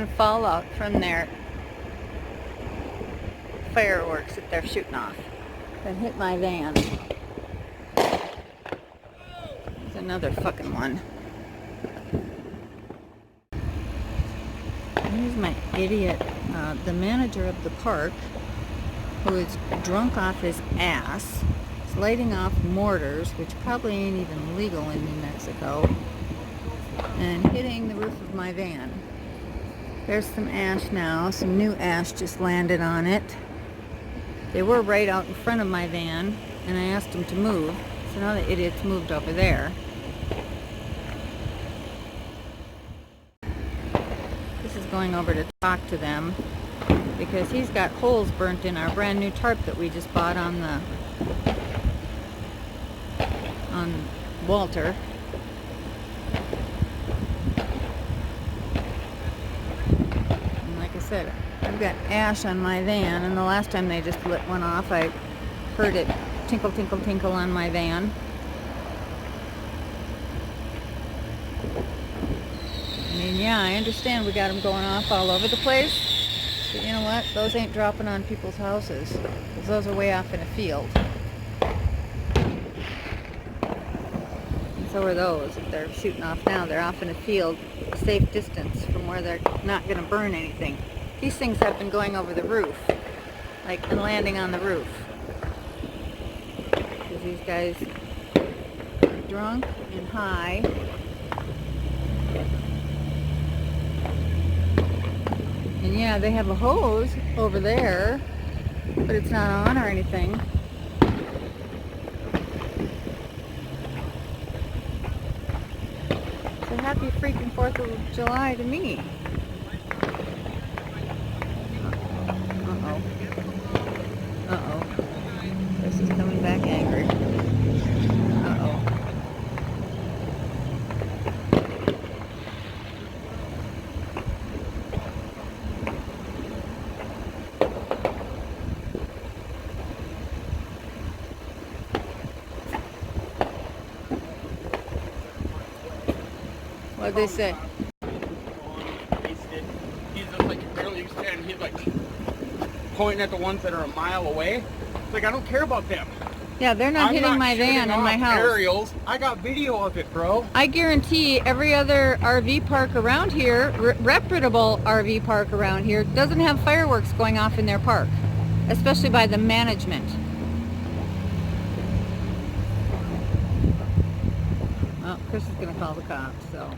and fallout from their fireworks that they're shooting off that hit my van. There's another fucking one. Here's my idiot, the manager of the park, who is drunk off his ass. He's lighting off mortars, which probably ain't even legal in New Mexico, and hitting the roof of my van. There's some ash now. Some new ash just landed on it. They were right out in front of my van, and I asked them to move. So now the idiot's moved over there. This is going over to talk to them because he's got holes burnt in our brand new tarp that we just bought on Walter. And like I said, I've got ash on my van, and the last time they just lit one off, I heard it tinkle, tinkle, tinkle on my van. I mean, yeah, I understand we got them going off all over the place, but you know what? Those ain't dropping on people's houses, because those are way off in a field. And so are those. If they're shooting off now, they're off in a field, a safe distance from where they're not going to burn anything. These things have been going over the roof, like, and landing on the roof. Because these guys are drunk and high. And yeah, they have a hose over there, but it's not on or anything. So happy freaking 4th of July to me. Uh-oh. Chris is coming back angry. Uh-oh. What'd they say? He's just like barely standing. He's like pointing at the ones that are a mile away. It's like, I don't care about them. Yeah, they're not hitting my van and my house. Aerials. I got video of it, bro. I guarantee every other RV park around here, reputable RV park around here, doesn't have fireworks going off in their park, especially by the management. Well, Chris is going to call the cops, so...